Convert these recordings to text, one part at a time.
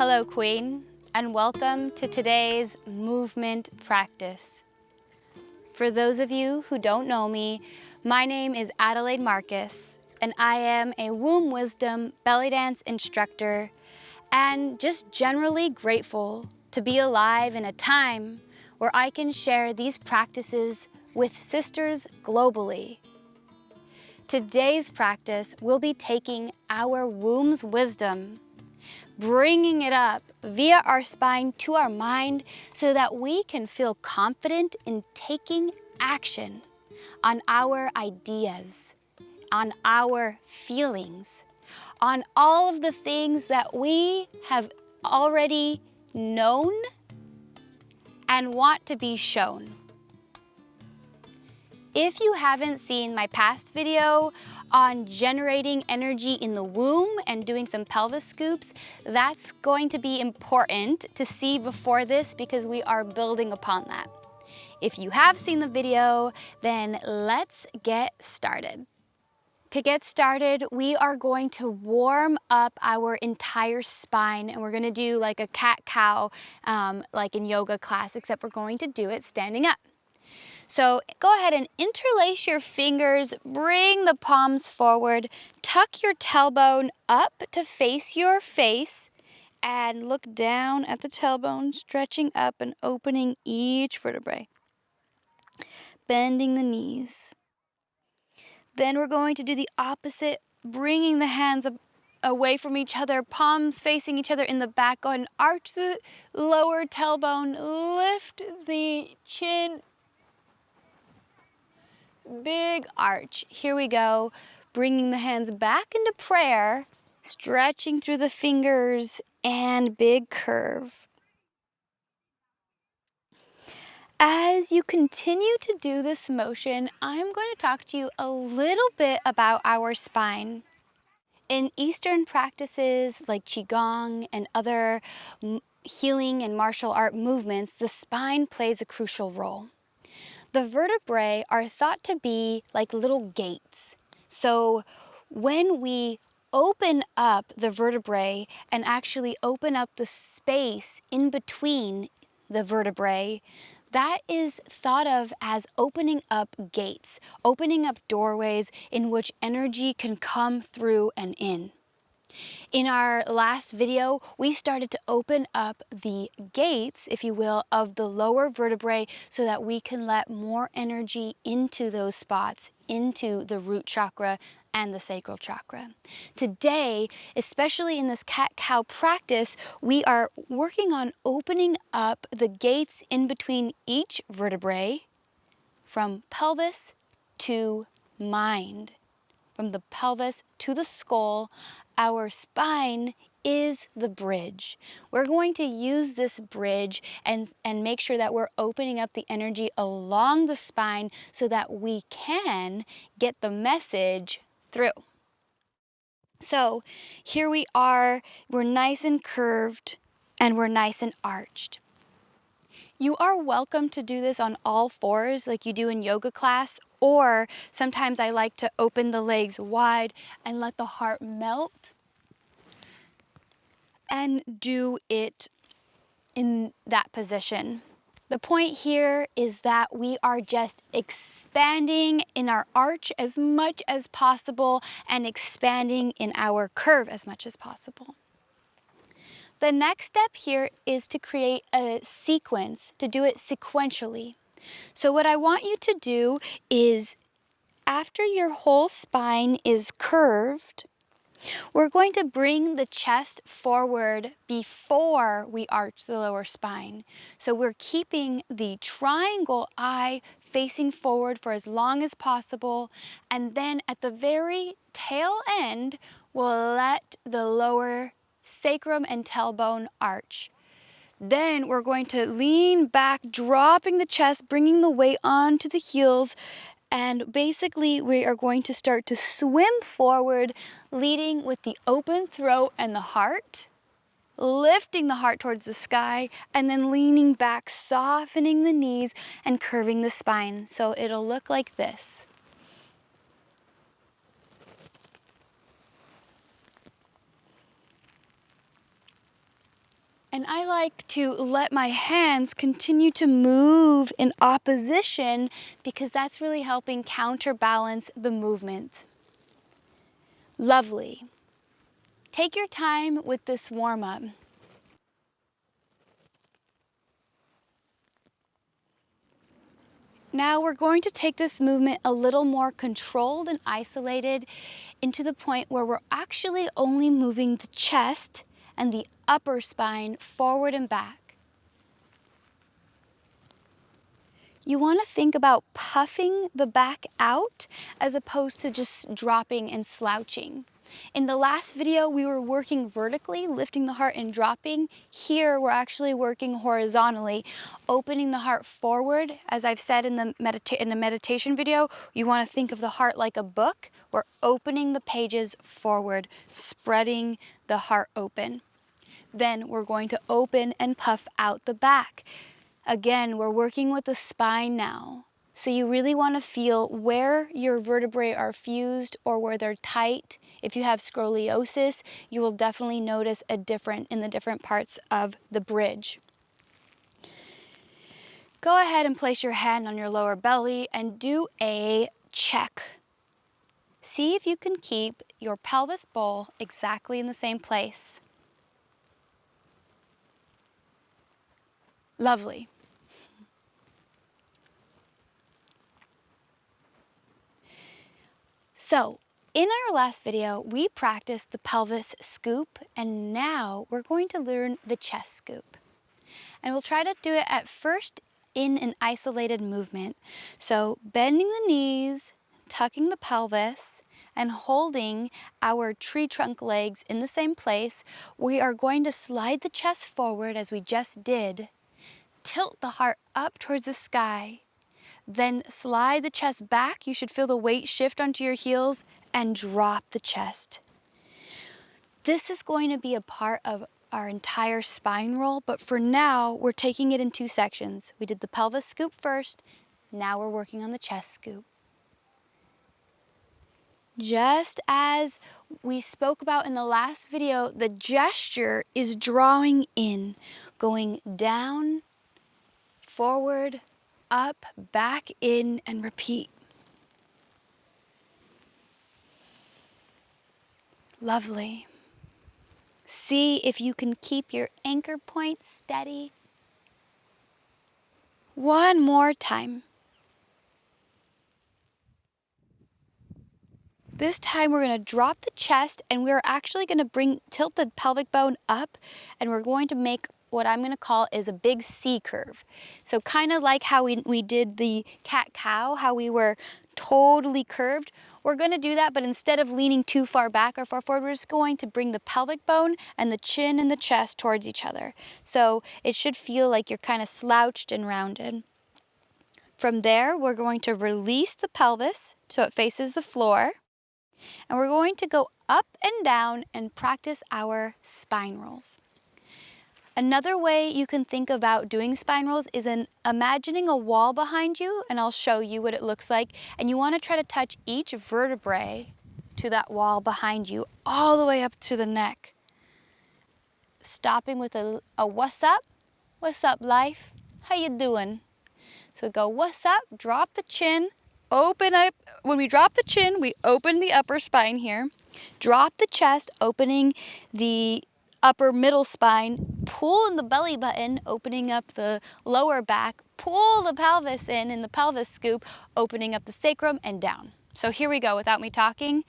Hello, Queen, and welcome to today's movement practice. For those of you who don't know me, my name is Adelaide Marcus, and I am a womb wisdom belly dance instructor and just generally grateful to be alive in a time where I can share these practices with sisters globally. Today's practice will be taking our womb's wisdom, bringing it up via our spine to our mind so that we can feel confident in taking action on our ideas, on our feelings, on all of the things that we have already known and want to be shown. If you haven't seen my past video on generating energy in the womb and doing some pelvis scoops, that's going to be important to see before this because we are building upon that. If you have seen the video, then let's get started. To get started, we are going to warm up our entire spine, and we're gonna do like a cat-cow, like in yoga class, except we're going to do it standing up. So go ahead and interlace your fingers, bring the palms forward, tuck your tailbone up to face your face, and look down at the tailbone, stretching up and opening each vertebrae, bending the knees. Then we're going to do the opposite, bringing the hands up away from each other, palms facing each other in the back. Go ahead and arch the lower tailbone, lift the chin. Big arch. Here we go. Bringing the hands back into prayer, stretching through the fingers, and big curve. As you continue to do this motion, I'm going to talk to you a little bit about our spine. In Eastern practices like Qigong and other healing and martial art movements, the spine plays a crucial role. The vertebrae are thought to be like little gates. So when we open up the vertebrae and actually open up the space in between the vertebrae, that is thought of as opening up gates, opening up doorways in which energy can come through and in. In our last video, we started to open up the gates, if you will, of the lower vertebrae so that we can let more energy into those spots, into the root chakra and the sacral chakra. Today, especially in this cat-cow practice, we are working on opening up the gates in between each vertebrae from pelvis to mind. From the pelvis to the skull, our spine is the bridge. We're going to use this bridge and make sure that we're opening up the energy along the spine so that we can get the message through. So here we are, we're nice and curved and we're nice and arched. You are welcome to do this on all fours like you do in yoga class, or sometimes I like to open the legs wide and let the heart melt and do it in that position. The point here is that we are just expanding in our arch as much as possible and expanding in our curve as much as possible. The next step here is to create a sequence, to do it sequentially. So what I want you to do is, after your whole spine is curved, we're going to bring the chest forward before we arch the lower spine. So we're keeping the triangle eye facing forward for as long as possible, and then at the very tail end, we'll let the lower sacrum and tailbone arch. Then we're going to lean back, dropping the chest, bringing the weight onto the heels, and basically we are going to start to swim forward, leading with the open throat and the heart, lifting the heart towards the sky, and then leaning back, softening the knees and curving the spine. So it'll look like this. And I like to let my hands continue to move in opposition because that's really helping counterbalance the movement. Lovely. Take your time with this warm-up. Now we're going to take this movement a little more controlled and isolated into the point where we're actually only moving the chest and the upper spine forward and back. You want to think about puffing the back out as opposed to just dropping and slouching. In the last video, we were working vertically, lifting the heart and dropping. Here, we're actually working horizontally, opening the heart forward. As I've said in the meditation video, you want to think of the heart like a book. We're opening the pages forward, spreading the heart open. Then we're going to open and puff out the back. Again, we're working with the spine now. So you really want to feel where your vertebrae are fused or where they're tight. If you have scoliosis, you will definitely notice a difference in the different parts of the bridge. Go ahead and place your hand on your lower belly and do a check. See if you can keep your pelvis bowl exactly in the same place. Lovely. So, in our last video, we practiced the pelvis scoop, and now we're going to learn the chest scoop. And we'll try to do it at first in an isolated movement. So, bending the knees, tucking the pelvis, and holding our tree trunk legs in the same place, we are going to slide the chest forward as we just did, tilt the heart up towards the sky, then slide the chest back. You should feel the weight shift onto your heels and drop the chest. This is going to be a part of our entire spine roll, but for now, we're taking it in two sections. We did the pelvis scoop first. Now we're working on the chest scoop. Just as we spoke about in the last video, the gesture is drawing in, going down, forward, up, back in, and repeat. Lovely. See if you can keep your anchor point steady. One more time. This time we're going to drop the chest and we're actually going to tilt the pelvic bone up, and we're going to make what I'm going to call is a big C curve. So kind of like how we did the cat-cow, how we were totally curved. We're going to do that, but instead of leaning too far back or far forward, we're just going to bring the pelvic bone and the chin and the chest towards each other. So it should feel like you're kind of slouched and rounded. From there, we're going to release the pelvis so it faces the floor. And we're going to go up and down and practice our spine rolls. Another way you can think about doing spine rolls is imagining a wall behind you, and I'll show you what it looks like. And you want to try to touch each vertebrae to that wall behind you, all the way up to the neck. Stopping with a what's up life, how you doing? So we go what's up, drop the chin, open up. When we drop the chin, we open the upper spine here. Drop the chest, opening the upper middle spine. Pull in the belly button, opening up the lower back. Pull the pelvis in the pelvis scoop, opening up the sacrum and down. So here we go without me talking.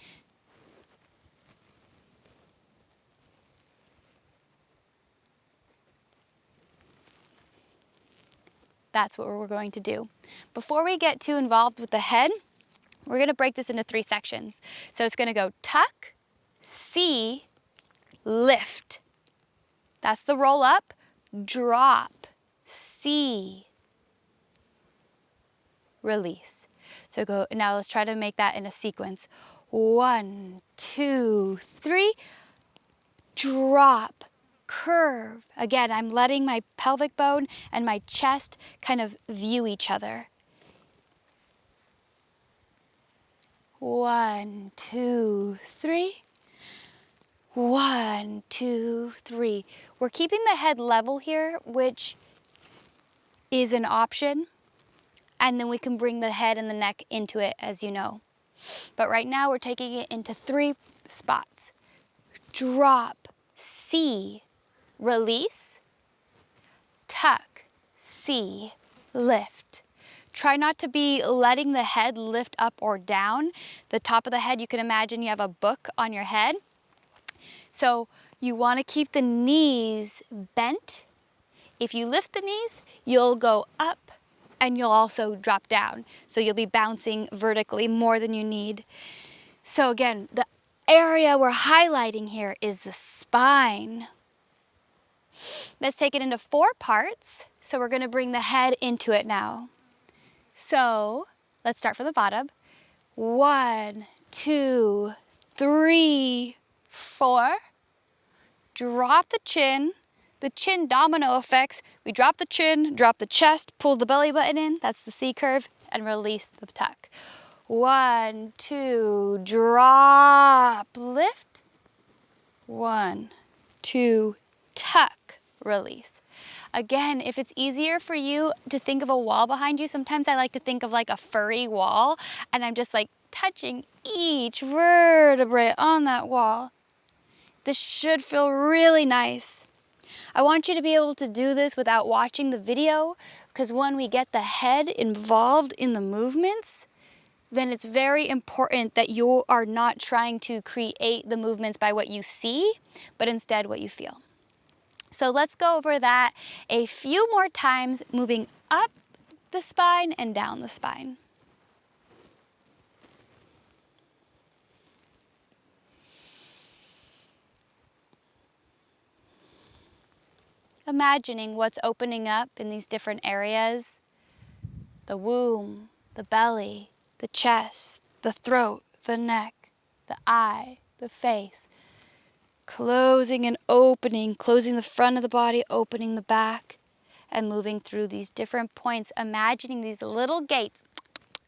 That's what we're going to do. Before we get too involved with the head, we're going to break this into 3 sections. So it's going to go tuck, C, lift. That's the roll up, drop, C, release. So go, now let's try to make that in a sequence. 1, 2, 3, drop, curve. Again, I'm letting my pelvic bone and my chest kind of view each other. 1, 2, 3. 1, 2, 3. We're keeping the head level here, which is an option. And then we can bring the head and the neck into it, as you know. But right now we're taking it into 3 spots. Drop, C, release, tuck, C, lift. Try not to be letting the head lift up or down. The top of the head, you can imagine you have a book on your head. So you want to keep the knees bent. If you lift the knees, you'll go up and you'll also drop down. So you'll be bouncing vertically more than you need. So again, the area we're highlighting here is the spine. Let's take it into 4 parts. So we're going to bring the head into it now. So let's start from the bottom. 1, 2, 3, 4. Drop the chin. The chin domino effects. We drop the chin, drop the chest, pull the belly button in. That's the C curve, and release the tuck. 1, 2, drop, lift. 1, 2, tuck, release. Again, if it's easier for you to think of a wall behind you, sometimes I like to think of like a furry wall, and I'm just like touching each vertebrae on that wall. This should feel really nice. I want you to be able to do this without watching the video, because when we get the head involved in the movements, then it's very important that you are not trying to create the movements by what you see, but instead what you feel. So let's go over that a few more times, moving up the spine and down the spine. Imagining what's opening up in these different areas: the womb, the belly, the chest, the throat, the neck, the eye, the face. Closing and opening, closing the front of the body, opening the back, and moving through these different points, imagining these little gates,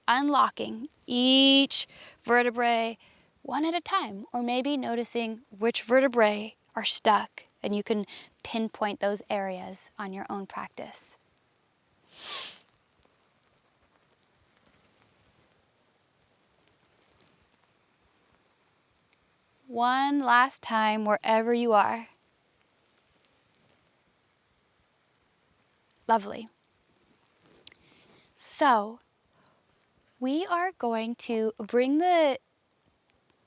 unlocking each vertebrae one at a time, or maybe noticing which vertebrae are stuck, and you can pinpoint those areas on your own practice. One last time, wherever you are. Lovely. So, we are going to bring the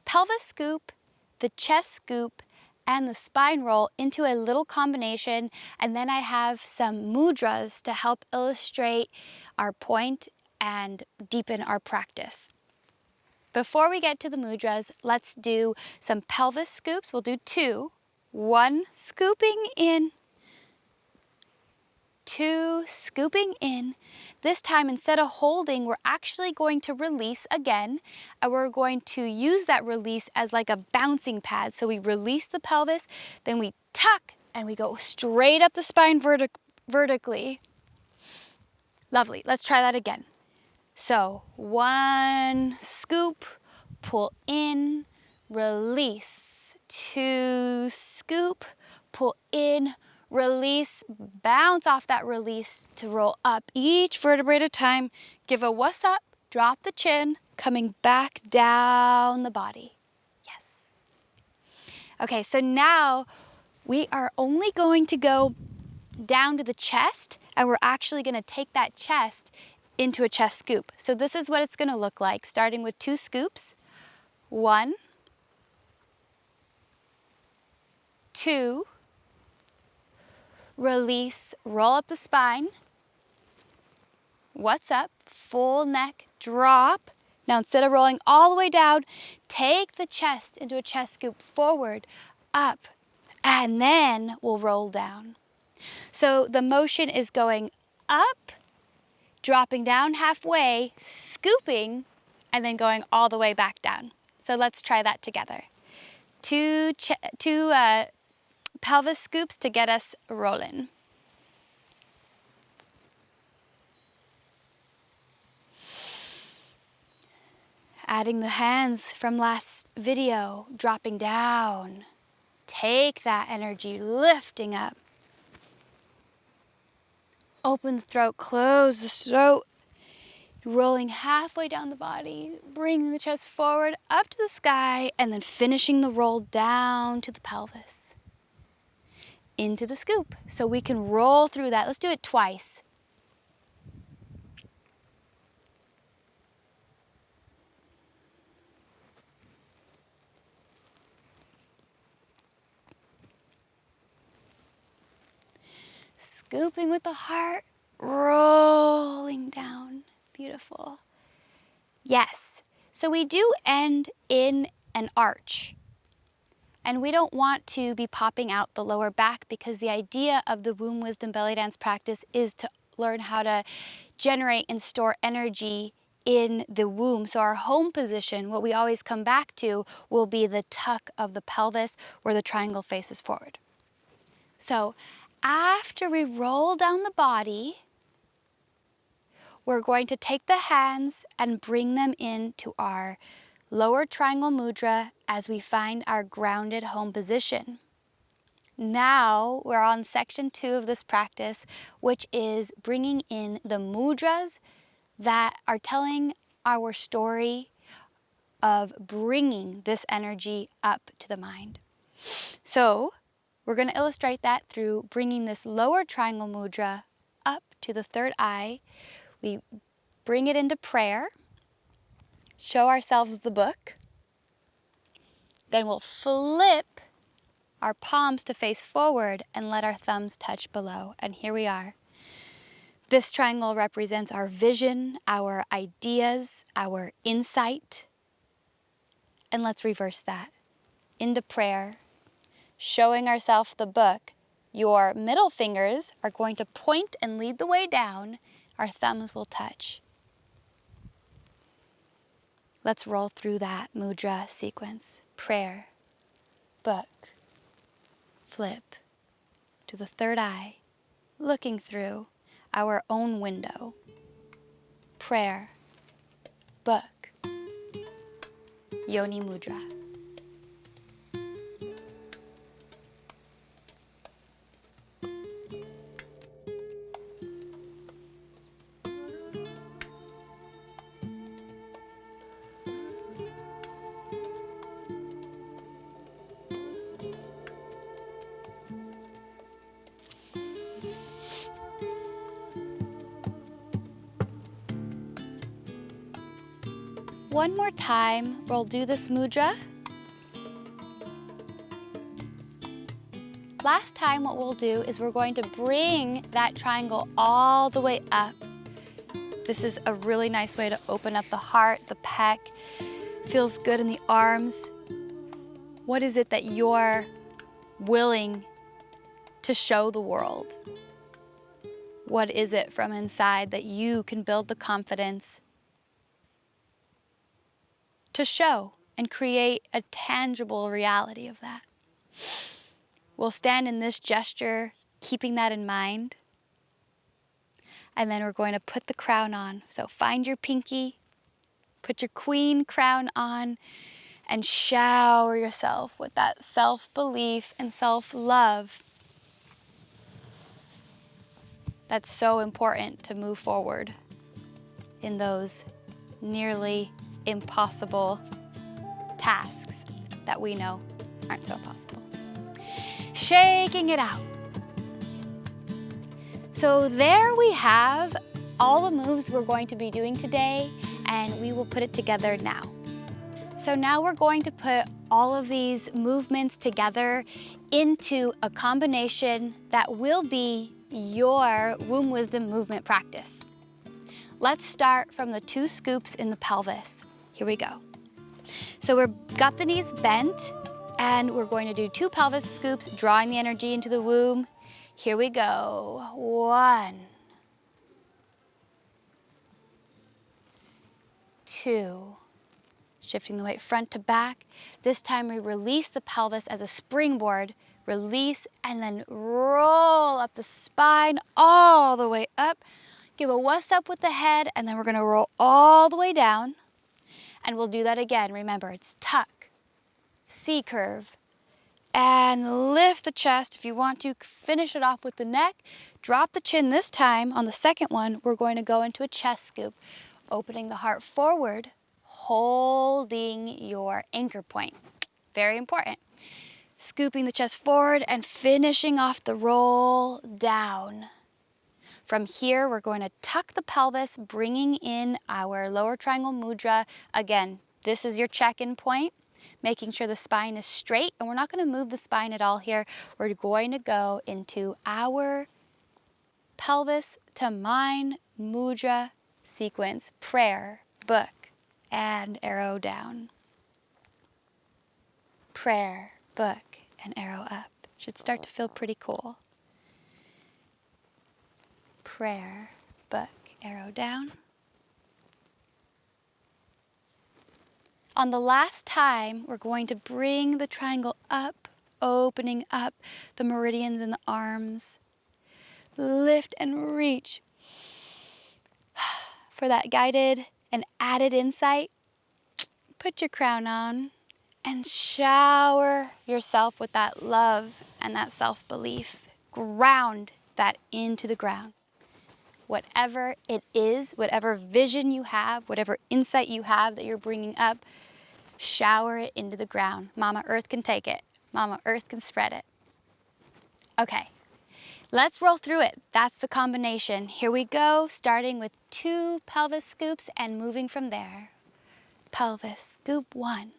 pelvis scoop, the chest scoop, and the spine roll into a little combination, and then I have some mudras to help illustrate our point and deepen our practice. Before we get to the mudras, let's do some pelvis scoops. We'll do 2. 1 scooping in, 2 scooping in. This time, instead of holding, we're actually going to release again, and we're going to use that release as like a bouncing pad. So we release the pelvis, then we tuck, and we go straight up the spine vertically. Lovely. Let's try that again. So 1 scoop, pull in, release. 2 scoop, pull in, release, bounce off that release to roll up each vertebrae at a time. Give a what's up, drop the chin, coming back down the body. Yes. Okay, so now we are only going to go down to the chest, and we're actually going to take that chest into a chest scoop. So this is what it's going to look like, starting with 2 scoops. 1, 2, release, roll up the spine. What's up? Full neck, drop. Now instead of rolling all the way down, take the chest into a chest scoop, forward, up, and then we'll roll down. So the motion is going up, dropping down halfway, scooping, and then going all the way back down. So let's try that together. 2 pelvis scoops to get us rolling. Adding the hands from last video, dropping down. Take that energy, lifting up. Open the throat, close the throat. Rolling halfway down the body, bringing the chest forward, up to the sky, and then finishing the roll down to the pelvis. Into the scoop. So we can roll through that. Let's do it twice. Scooping with the heart, rolling down. Beautiful. Yes. So we do end in an arch. And we don't want to be popping out the lower back because the idea of the womb wisdom belly dance practice is to learn how to generate and store energy in the womb. So our home position, what we always come back to, will be the tuck of the pelvis where the triangle faces forward. So after we roll down the body, we're going to take the hands and bring them into our lower triangle mudra as we find our grounded home position. Now we're on section 2 of this practice, which is bringing in the mudras that are telling our story of bringing this energy up to the mind. So we're going to illustrate that through bringing this lower triangle mudra up to the third eye. We bring it into prayer. Show ourselves the book. Then we'll flip our palms to face forward and let our thumbs touch below. And here we are. This triangle represents our vision, our ideas, our insight. And let's reverse that. Into prayer, showing ourselves the book. Your middle fingers are going to point and lead the way down. Our thumbs will touch. Let's roll through that mudra sequence. Prayer, book, flip to the third eye, looking through our own window. Prayer, book, yoni mudra. One more time, we'll do this mudra. Last time what we'll do is we're going to bring that triangle all the way up. This is a really nice way to open up the heart, the pec. Feels good in the arms. What is it that you're willing to show the world? What is it from inside that you can build the confidence to show and create a tangible reality of that? We'll stand in this gesture, keeping that in mind. And then we're going to put the crown on. So find your pinky, put your queen crown on, and shower yourself with that self-belief and self-love that's so important to move forward in those nearly impossible tasks that we know aren't so possible. Shaking it out. So there we have all the moves we're going to be doing today, and we will put it together now. So now we're going to put all of these movements together into a combination that will be your womb wisdom movement practice. Let's start from the 2 scoops in the pelvis. Here we go. So we've got the knees bent, and we're going to do 2 pelvis scoops, drawing the energy into the womb. Here we go. 1, 2. Shifting the weight front to back. This time we release the pelvis as a springboard. Release and then roll up the spine all the way up. Give a wuss up with the head, and then we're gonna roll all the way down. And we'll do that again. Remember, it's tuck, C curve, And lift the chest. If you want to finish it off with the neck, drop the chin. This time on the second one, we're going to go into a chest scoop, opening the heart forward, holding your anchor point. Very important. Scooping the chest forward and finishing off the roll down. From here, we're going to tuck the pelvis, bringing in our lower triangle mudra. Again, this is your check-in point, making sure the spine is straight, and we're not going to move the spine at all here. We're going to go into our pelvis to mind mudra sequence, prayer, book, and arrow down. Prayer, book, and arrow up. Should start to feel pretty cool. Prayer, book, arrow down. On the last time, we're going to bring the triangle up, opening up the meridians in the arms. Lift and reach for that guided and added insight. Put your crown on and shower yourself with that love and that self-belief. Ground that into the ground. Whatever it is, whatever vision you have, whatever insight you have that you're bringing up, shower it into the ground. Mama Earth can take it. Mama Earth can spread it. Okay, let's roll through it. That's the combination. Here we go, starting with 2 pelvis scoops and moving from there. Pelvis scoop 1.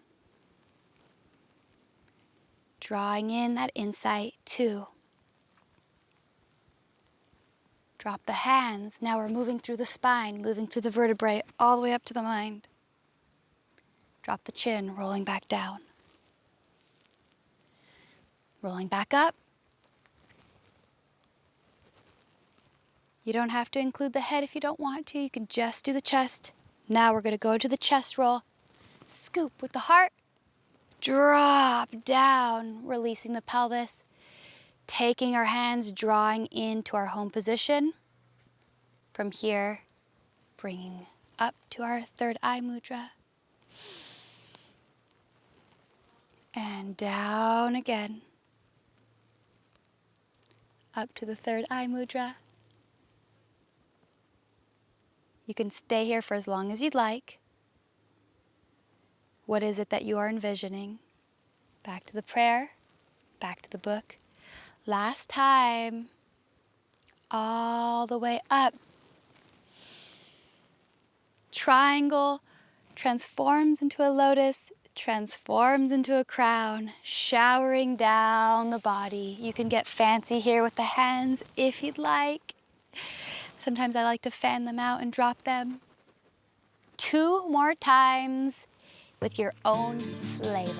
Drawing in that insight, 2. Drop the hands. Now we're moving through the spine, moving through the vertebrae, all the way up to the mind. Drop the chin, rolling back down. Rolling back up. You don't have to include the head if you don't want to. You can just do the chest. Now we're going to go to the chest roll. Scoop with the heart. Drop down, releasing the pelvis. Taking our hands, drawing into our home position. From here, bringing up to our third eye mudra. And down again. Up to the third eye mudra. You can stay here for as long as you'd like. What is it that you are envisioning? Back to the prayer, back to the book. Last time, all the way up. Triangle transforms into a lotus, transforms into a crown, showering down the body. You can get fancy here with the hands if you'd like. Sometimes I like to fan them out and drop them. 2 more times with your own flavor.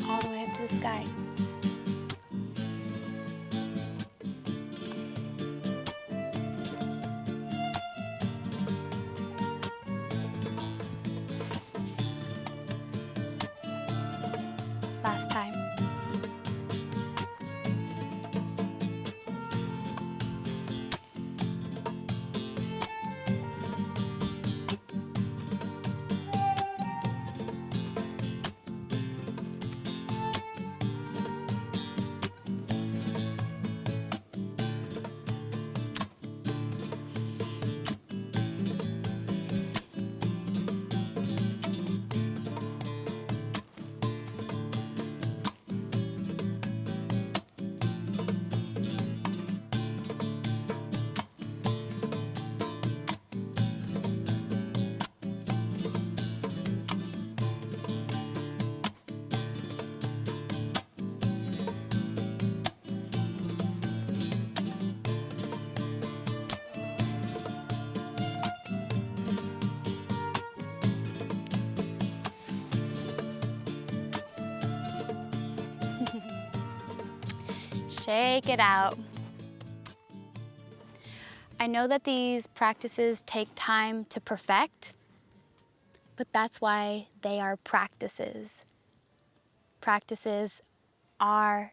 All the way up to the sky. Last time. Shake it out. I know that these practices take time to perfect, but that's why they are practices. Practices are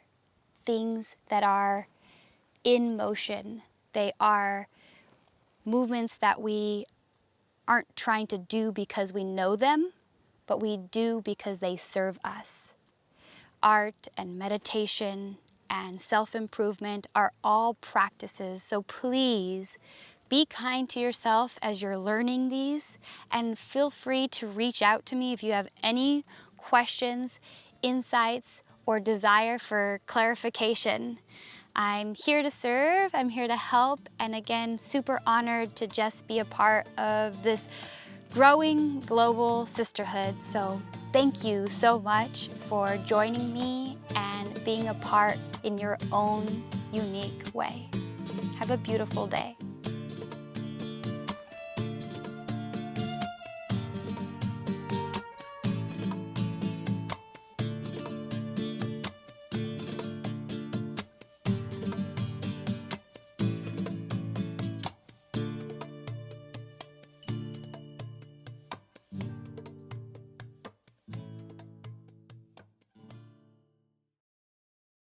things that are in motion. They are movements that we aren't trying to do because we know them, but we do because they serve us. Art and meditation and self-improvement are all practices, so please be kind to yourself as you're learning these, and feel free to reach out to me if you have any questions, insights, or desire for clarification. I'm here to serve, I'm here to help, and again, super honored to just be a part of this growing global sisterhood. So thank you so much for joining me and being a part in your own unique way. Have a beautiful day.